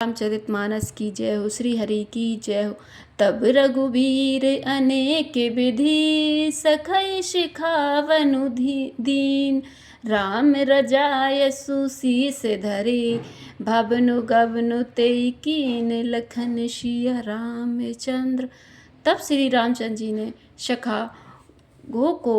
रामचरितमानस की जय हो, श्री हरि की जय हो। तब रघुबीर अनेक विधि, सखै शिखावनु दीन। राम रजाय सुसीस धरे, भवनु गवनु तेई कीन। लखन सिया रामचंद्र। तब श्री रामचंद्र जी ने सखा गो को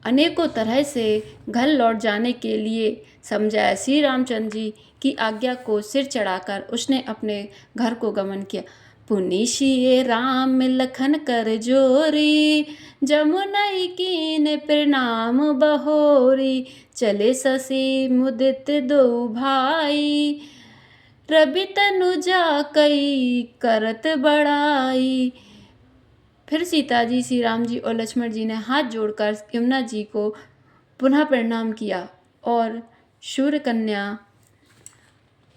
अनेकों तरह से घर लौट जाने के लिए समझाया। श्री रामचंद्र जी की आज्ञा को सिर चढ़ाकर उसने अपने घर को गमन किया। पुनि सिय राम लखन कर जोरी, जमुनई कीन प्रणाम बहोरी। चले ससी मुदित दो भाई, रवि तनु जाकई करत बड़ाई। फिर सीता जी, श्री राम जी और लक्ष्मण जी ने हाथ जोड़कर यमुना जी को पुनः प्रणाम किया और शूर कन्या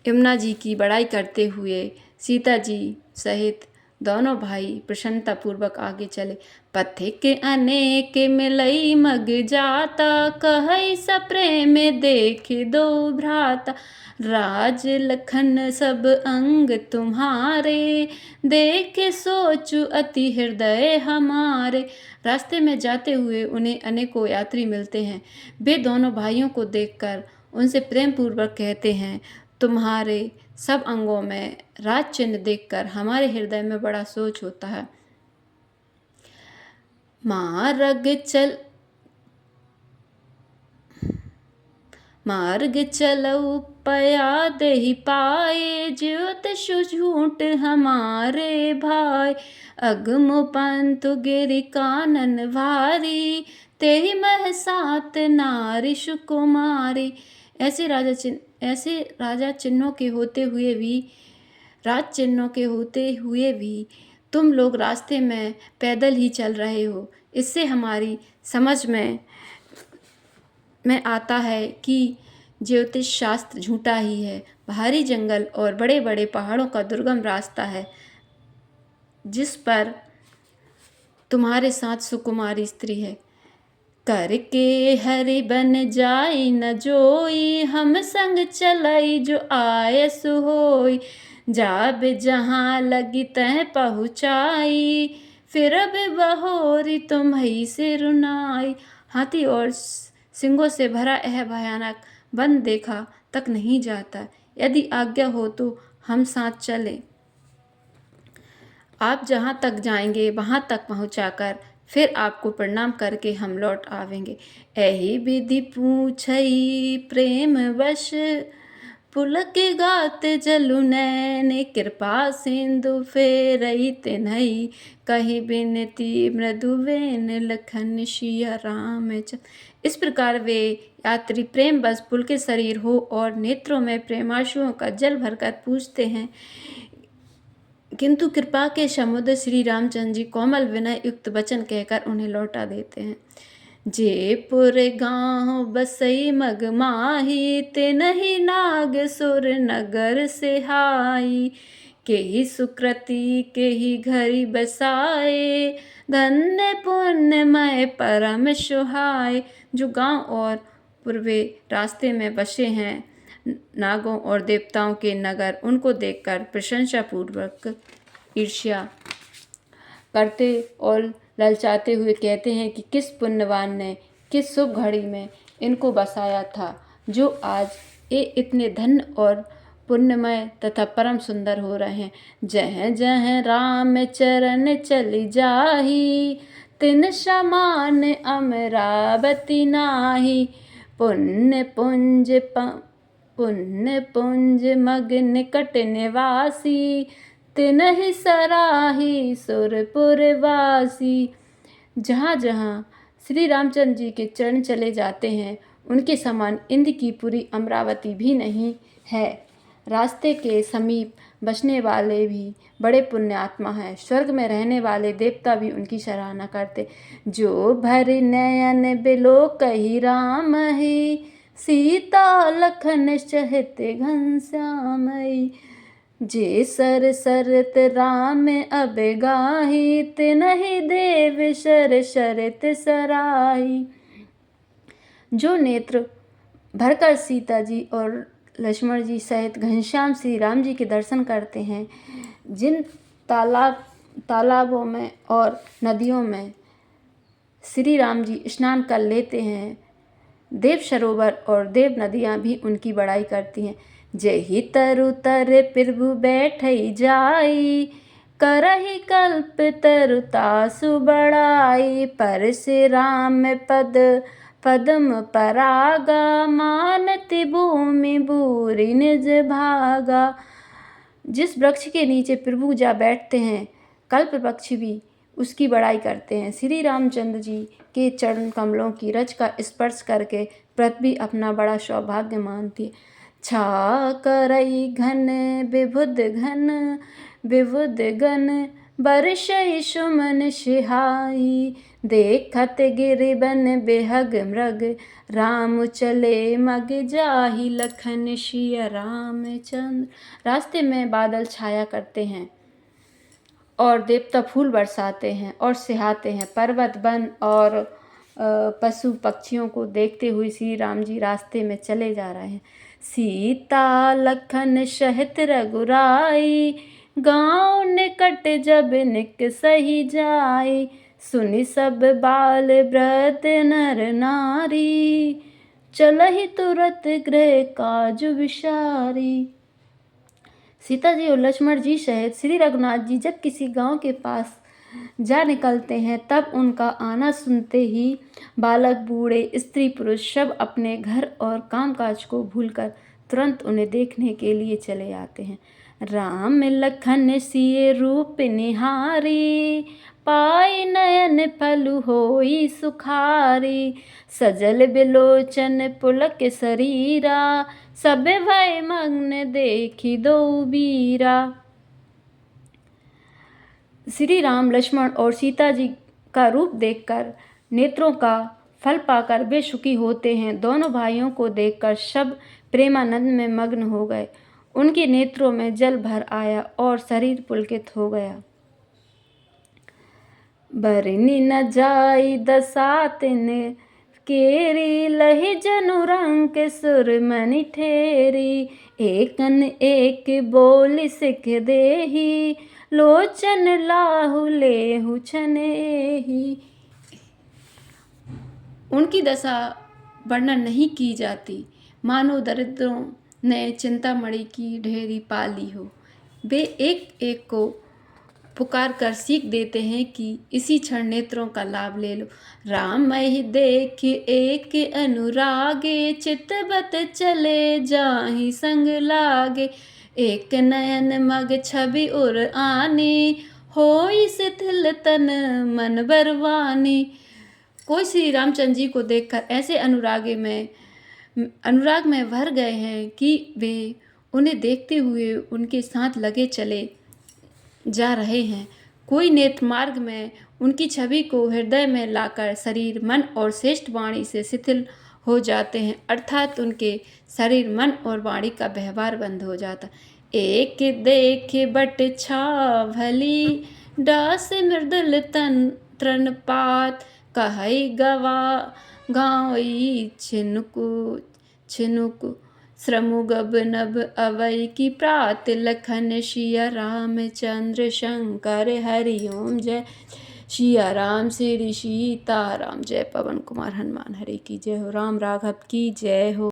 यमुना जी की बड़ाई करते हुए सीता जी सहित दोनों भाई प्रसन्नतापूर्वक आगे चले। पथिक अनेक मिलई मग जाता, कहई सप्रेम देख दो भ्राता। राज लखन सब अंग तुम्हारे, देख सोचु अति हृदय हमारे। रास्ते में जाते हुए उन्हें अनेकों यात्री मिलते हैं। वे दोनों भाइयों को देखकर उनसे प्रेम पूर्वक कहते हैं, तुम्हारे सब अंगों में राज चिन्ह देखकर हमारे हृदय में बड़ा सोच होता है। मार्ग चलऊ पया देहि पाए, ज्योत झूठ हमारे भाई। अगम पंतु गिरि कानन भारी, तेहि मह सात नारी सुकुमारी। ऐसे राजा चिन्हों के होते हुए भी, राज चिन्हों के होते हुए भी तुम लोग रास्ते में पैदल ही चल रहे हो। इससे हमारी समझ में आता है कि ज्योतिष शास्त्र झूठा ही है। भारी जंगल और बड़े बड़े पहाड़ों का दुर्गम रास्ता है, जिस पर तुम्हारे साथ सुकुमारी स्त्री है। करके हरि बन जाई न जोई, हम संग चलई जो आयस होई। जाब जहाँ लगी तह पहुँचाई, फिर अब बहोरी तुम्ही से रुनाई। हाथी और सिंगों से भरा यह भयानक वन देखा तक नहीं जाता। यदि आज्ञा हो तो हम साथ चलें। आप जहाँ तक जाएंगे वहाँ तक पहुँचाकर फिर आपको प्रणाम करके हम लौट आवेंगे। एहि विधि पूछई प्रेम वश, पुलक गात जलु नैन। कृपा सिंधु फेरई तिन्हई, कही बिनती मृदुवेन। लखन सिया रामचंद्र। इस प्रकार वे यात्री प्रेम बस पुलकित शरीर हो और नेत्रों में प्रेमाश्रुओं का जल भरकर पूछते हैं, किंतु कृपा के समुद्र श्री रामचंद्र जी कोमल विनय युक्त वचन कहकर उन्हें लौटा देते हैं। जयपुर गाँव बसई मग माही, तिनहि नाग सुर नगर से हाई। केहि सुकृति केहि घरि बसाए, धन्य पुण्यमय परम सुहाए। जो गांव और पूर्वे रास्ते में बसे हैं नागों और देवताओं के नगर, उनको देखकर प्रशंसा पूर्वक ईर्ष्या करते और ललचाते हुए कहते हैं कि किस पुण्यवान ने किस शुभ घड़ी में इनको बसाया था, जो आज ये इतने धन्य और पुण्यमय तथा परम सुंदर हो रहे हैं। जह जह राम चरण चली जाही, तिन समान अमरावती नाही। पुण्य पुंज मग निकट निवासी, तिनहि सराही सुरपुर वासी। जहाँ जहाँ श्री रामचंद्र जी के चरण चले जाते हैं, उनके समान इंद्र की पूरी अमरावती भी नहीं है। रास्ते के समीप बसने वाले भी बड़े पुण्यात्मा हैं। स्वर्ग में रहने वाले देवता भी उनकी सराहना करते। जो भर नयन बिलो कही राम ही, सीता लखन सहित घनश्यामई। जे सर सरत राम अब गाही, तिनहि देव सर सरत सराही। जो नेत्र भरकर सीता जी और लक्ष्मण जी सहित घनश्याम श्री राम जी के दर्शन करते हैं। जिन तालाबों में और नदियों में श्री राम जी स्नान कर लेते हैं, देव सरोवर और देव नदियाँ भी उनकी बड़ाई करती हैं। जेहि तरु तर प्रभु बैठई जाई, करहि कल्प तरु तासु बड़ाई। परशुराम पद पद्म परागा, मानति भूमि भूरि निज भागा। जिस वृक्ष के नीचे प्रभु जा बैठते हैं, कल्प वृक्ष भी उसकी बड़ाई करते हैं। श्री रामचंद्र जी के चरण कमलों की रज का स्पर्श करके पृथ्वी अपना बड़ा सौभाग्य मानती है। छा करई घन विबुध घन, बरसई सुमन सिहाई। देखत गिरिबन बेहग मृग, राम चले मग जाहि लखन सिया रामचंद्र। रास्ते में बादल छाया करते हैं और देवता फूल बरसाते हैं और सिहाते हैं। पर्वत वन और पशु पक्षियों को देखते हुए श्री राम जी रास्ते में चले जा रहे हैं। सीता लखन सहित रघुराई, गाँव निकट जब निक सही जाई। सुनि सब बाल वृद्ध नर नारी, चलहि तुरत गृह काज विसारी। सीता जी और लक्ष्मण जी सहित श्री रघुनाथ जी जब किसी गांव के पास जा निकलते हैं, तब उनका आना सुनते ही बालक बूढ़े स्त्री पुरुष सब अपने घर और कामकाज को भूलकर तुरंत उन्हें देखने के लिए चले आते हैं। राम लखन सिय रूप निहारी, पाई नयन फलु होई सुखारी। सजल बिलोचन पुलक शरीरा, सब भय मग्न देखी दो बीरा। श्री राम लक्ष्मण और सीता जी का रूप देखकर, नेत्रों का फल पाकर वे सुखी होते हैं। दोनों भाइयों को देखकर सब प्रेमानंद में मग्न हो गए। उनके नेत्रों में जल भर आया और शरीर पुलकित हो गया। बरनी न जाई दशा तिन केरी, लहि जनु रंग सुर मनि ठेरी। एकन एक बोल सिख देही, लोचन लाहु लेहु छनेही। उनकी दशा वर्णन नहीं की जाती, मानो दरिद्रों ने चिंतामणि की ढेरी पाली हो। वे एक एक को पुकार कर सीख देते हैं कि इसी क्षण नेत्रों का लाभ ले लो। राम ही देख एक अनुरागे, चितबत चले जाहि संग लागे। एक नयन मग छवि उर आनी, होई शिथिल तन मन बरवानी। कोई श्री रामचंद्र जी को देखकर ऐसे अनुराग में भर गए हैं कि वे उन्हें देखते हुए उनके साथ लगे चले जा रहे हैं। कोई नेत्र मार्ग में उनकी छवि को हृदय में लाकर शरीर मन और श्रेष्ठ वाणी से शिथिल हो जाते हैं, अर्थात उनके शरीर मन और वाणी का व्यवहार बंद हो जाता। एक देख बट छा भली, डास मृदुल तन तृण पात। कहई गाँवई छिनुक श्रमु गब नभ अवै की प्रात। लखन सिया रामचंद्र शंकर हरि ओम जय। सिया राम श्री सीता राम। जय पवन कुमार हनुमान हरि की जय हो। राम राघव की जय हो।